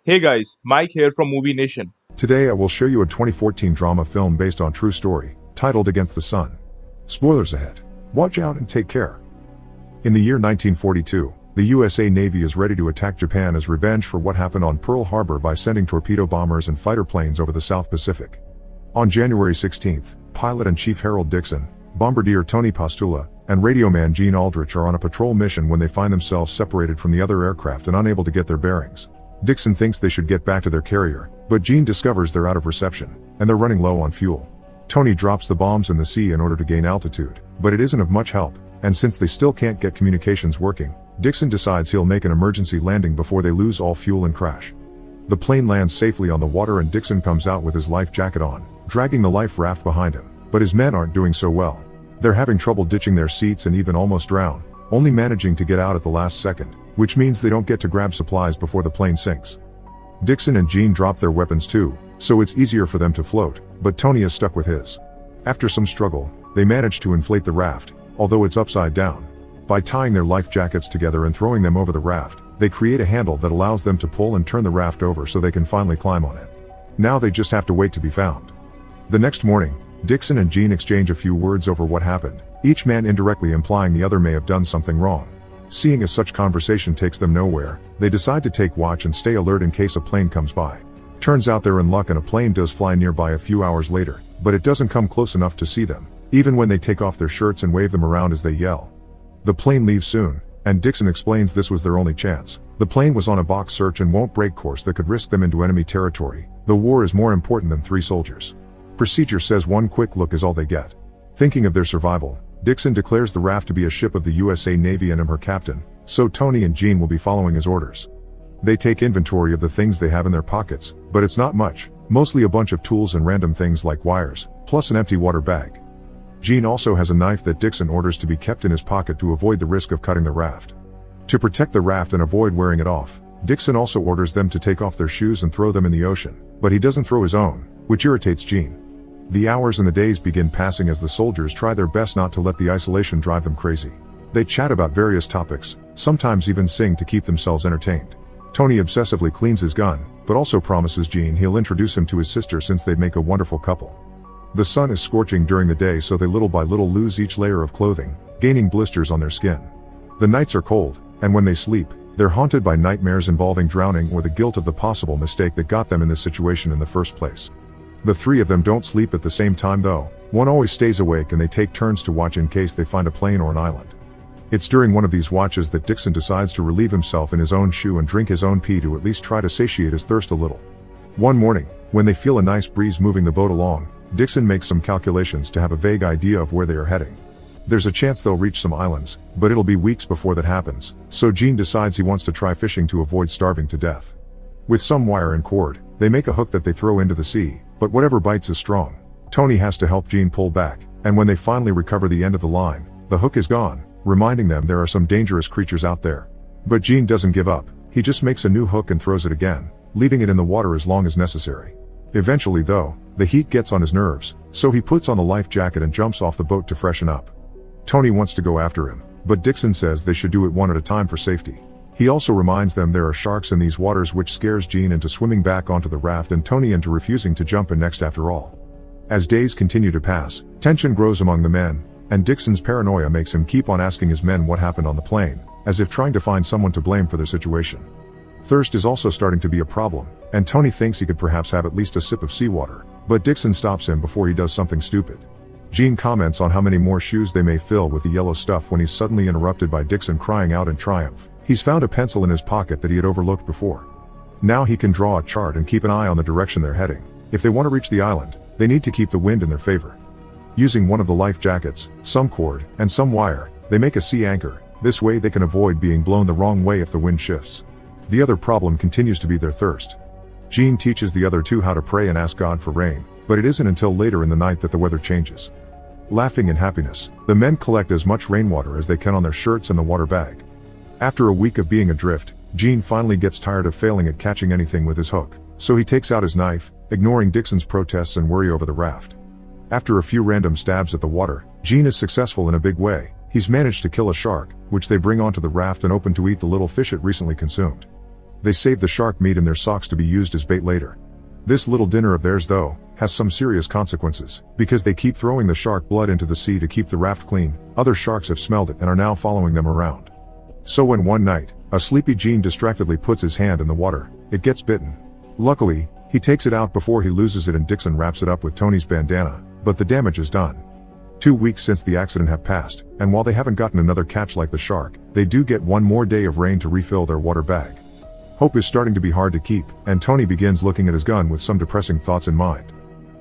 Hey guys, Mike here from Movie Nation. Today I will show you a 2014 drama film based on true story, titled Against the Sun. Spoilers ahead. Watch out and take care. In the year 1942, the USA Navy is ready to attack Japan as revenge for what happened on Pearl Harbor by sending torpedo bombers and fighter planes over the South Pacific. On January 16th, pilot and Chief Harold Dixon, bombardier Tony Postula, and radioman Gene Aldrich are on a patrol mission when they find themselves separated from the other aircraft and unable to get their bearings. Dixon thinks they should get back to their carrier, but Gene discovers they're out of reception, and they're running low on fuel. Tony drops the bombs in the sea in order to gain altitude, but it isn't of much help, and since they still can't get communications working, Dixon decides he'll make an emergency landing before they lose all fuel and crash. The plane lands safely on the water and Dixon comes out with his life jacket on, dragging the life raft behind him, but his men aren't doing so well. They're having trouble ditching their seats and even almost drown, only managing to get out at the last second, which means they don't get to grab supplies before the plane sinks. Dixon and Gene drop their weapons too, so it's easier for them to float, but Tony is stuck with his. After some struggle, they manage to inflate the raft, although it's upside down. By tying their life jackets together and throwing them over the raft, they create a handle that allows them to pull and turn the raft over so they can finally climb on it. Now they just have to wait to be found. The next morning, Dixon and Gene exchange a few words over what happened, each man indirectly implying the other may have done something wrong. Seeing as such conversation takes them nowhere, they decide to take watch and stay alert in case a plane comes by. Turns out they're in luck and a plane does fly nearby a few hours later, but it doesn't come close enough to see them, even when they take off their shirts and wave them around as they yell. The plane leaves soon, and Dixon explains this was their only chance. The plane was on a box search and won't break course that could risk them into enemy territory. The war is more important than 3 soldiers. Procedure says one quick look is all they get. Thinking of their survival, Dixon declares the raft to be a ship of the USA Navy and him her captain, so Tony and Gene will be following his orders. They take inventory of the things they have in their pockets, but it's not much, mostly a bunch of tools and random things like wires, plus an empty water bag. Gene also has a knife that Dixon orders to be kept in his pocket to avoid the risk of cutting the raft. To protect the raft and avoid wearing it off, Dixon also orders them to take off their shoes and throw them in the ocean, but he doesn't throw his own, which irritates Gene. The hours and the days begin passing as the soldiers try their best not to let the isolation drive them crazy. They chat about various topics, sometimes even sing to keep themselves entertained. Tony obsessively cleans his gun, but also promises Gene he'll introduce him to his sister since they'd make a wonderful couple. The sun is scorching during the day, so they little by little lose each layer of clothing, gaining blisters on their skin. The nights are cold, and when they sleep, they're haunted by nightmares involving drowning or the guilt of the possible mistake that got them in this situation in the first place. The 3 of them don't sleep at the same time though. One always stays awake and they take turns to watch in case they find a plane or an island. It's during one of these watches that Dixon decides to relieve himself in his own shoe and drink his own pee to at least try to satiate his thirst a little. One morning, when they feel a nice breeze moving the boat along, Dixon makes some calculations to have a vague idea of where they are heading. There's a chance they'll reach some islands, but it'll be weeks before that happens, so Gene decides he wants to try fishing to avoid starving to death. With some wire and cord, they make a hook that they throw into the sea, but whatever bites is strong. Tony has to help Gene pull back, and when they finally recover the end of the line, the hook is gone, reminding them there are some dangerous creatures out there. But Gene doesn't give up. He just makes a new hook and throws it again, leaving it in the water as long as necessary. Eventually though, the heat gets on his nerves, so he puts on the life jacket and jumps off the boat to freshen up. Tony wants to go after him, but Dixon says they should do it one at a time for safety. He also reminds them there are sharks in these waters, which scares Gene into swimming back onto the raft and Tony into refusing to jump in next after all. As days continue to pass, tension grows among the men, and Dixon's paranoia makes him keep on asking his men what happened on the plane, as if trying to find someone to blame for their situation. Thirst is also starting to be a problem, and Tony thinks he could perhaps have at least a sip of seawater, but Dixon stops him before he does something stupid. Gene comments on how many more shoes they may fill with the yellow stuff when he's suddenly interrupted by Dixon crying out in triumph. He's found a pencil in his pocket that he had overlooked before. Now he can draw a chart and keep an eye on the direction they're heading. If they want to reach the island, they need to keep the wind in their favor. Using one of the life jackets, some cord, and some wire, they make a sea anchor. This way they can avoid being blown the wrong way if the wind shifts. The other problem continues to be their thirst. Gene teaches the other 2 how to pray and ask God for rain, but it isn't until later in the night that the weather changes. Laughing in happiness, the men collect as much rainwater as they can on their shirts and the water bag. After a week of being adrift, Gene finally gets tired of failing at catching anything with his hook, so he takes out his knife, ignoring Dixon's protests and worry over the raft. After a few random stabs at the water, Gene is successful in a big way. He's managed to kill a shark, which they bring onto the raft and open to eat the little fish it recently consumed. They save the shark meat in their socks to be used as bait later. This little dinner of theirs, though, has some serious consequences. Because they keep throwing the shark blood into the sea to keep the raft clean, other sharks have smelled it and are now following them around. So when one night, a sleepy Gene distractedly puts his hand in the water, it gets bitten. Luckily, he takes it out before he loses it and Dixon wraps it up with Tony's bandana, but the damage is done. 2 weeks since the accident have passed, and while they haven't gotten another catch like the shark, they do get one more day of rain to refill their water bag. Hope is starting to be hard to keep, and Tony begins looking at his gun with some depressing thoughts in mind.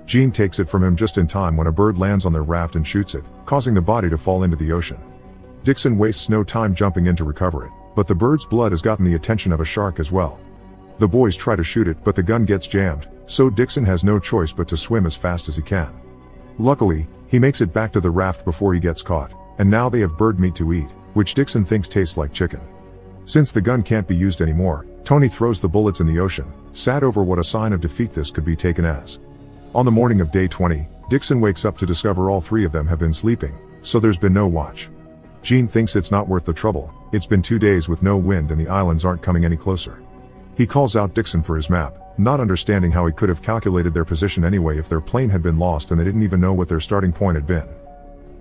Gene takes it from him just in time when a bird lands on their raft and shoots it, causing the body to fall into the ocean. Dixon wastes no time jumping in to recover it, but the bird's blood has gotten the attention of a shark as well. The boys try to shoot it but the gun gets jammed, so Dixon has no choice but to swim as fast as he can. Luckily, he makes it back to the raft before he gets caught, and now they have bird meat to eat, which Dixon thinks tastes like chicken. Since the gun can't be used anymore, Tony throws the bullets in the ocean, sad over what a sign of defeat this could be taken as. On the morning of day 20, Dixon wakes up to discover all three of them have been sleeping, so there's been no watch. Gene thinks it's not worth the trouble. It's been 2 days with no wind and the islands aren't coming any closer. He calls out Dixon for his map, not understanding how he could have calculated their position anyway if their plane had been lost and they didn't even know what their starting point had been.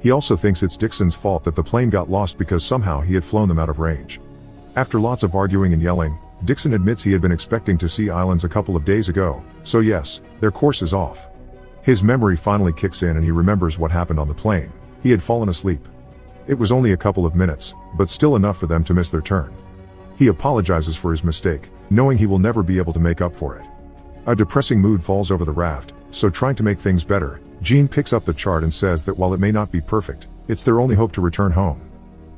He also thinks it's Dixon's fault that the plane got lost because somehow he had flown them out of range. After lots of arguing and yelling, Dixon admits he had been expecting to see islands a couple of days ago, so yes, their course is off. His memory finally kicks in and he remembers what happened on the plane. He had fallen asleep. It was only a couple of minutes, but still enough for them to miss their turn. He apologizes for his mistake, knowing he will never be able to make up for it. A depressing mood falls over the raft, so trying to make things better, Gene picks up the chart and says that while it may not be perfect, it's their only hope to return home.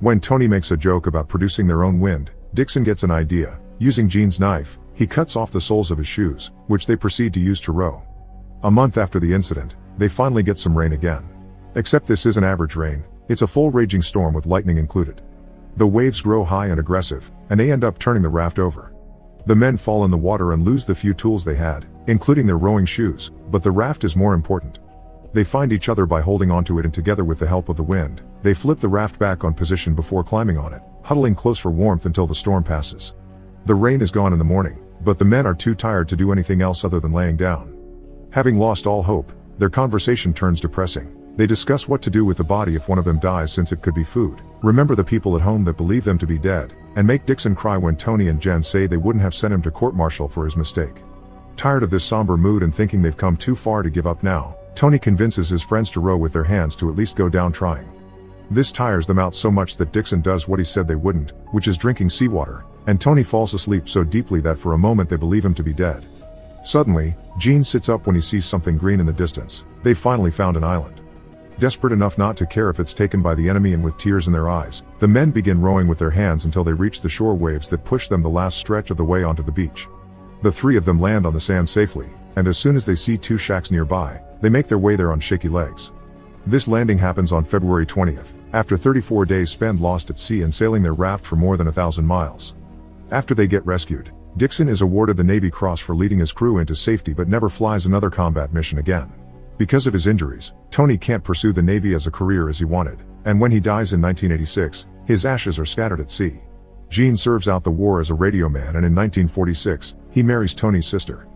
When Tony makes a joke about producing their own wind, Dixon gets an idea. Using Gene's knife, he cuts off the soles of his shoes, which they proceed to use to row. A month after the incident, they finally get some rain again. Except this isn't average rain, it's a full raging storm with lightning included. The waves grow high and aggressive, and they end up turning the raft over. The men fall in the water and lose the few tools they had, including their rowing shoes, but the raft is more important. They find each other by holding onto it and together with the help of the wind, they flip the raft back on position before climbing on it, huddling close for warmth until the storm passes. The rain is gone in the morning, but the men are too tired to do anything else other than laying down. Having lost all hope, their conversation turns depressing. They discuss what to do with the body if one of them dies since it could be food, remember the people at home that believe them to be dead, and make Dixon cry when Tony and Jen say they wouldn't have sent him to court-martial for his mistake. Tired of this somber mood and thinking they've come too far to give up now, Tony convinces his friends to row with their hands to at least go down trying. This tires them out so much that Dixon does what he said they wouldn't, which is drinking seawater, and Tony falls asleep so deeply that for a moment they believe him to be dead. Suddenly, Gene sits up when he sees something green in the distance. They've finally found an island. Desperate enough not to care if it's taken by the enemy and with tears in their eyes, the men begin rowing with their hands until they reach the shore waves that push them the last stretch of the way onto the beach. The three of them land on the sand safely, and as soon as they see 2 shacks nearby, they make their way there on shaky legs. This landing happens on February 20th, after 34 days spent lost at sea and sailing their raft for more than 1,000 miles. After they get rescued, Dixon is awarded the Navy Cross for leading his crew into safety but never flies another combat mission again. Because of his injuries, Tony can't pursue the Navy as a career as he wanted, and when he dies in 1986, his ashes are scattered at sea. Gene serves out the war as a radioman and in 1946, he marries Tony's sister.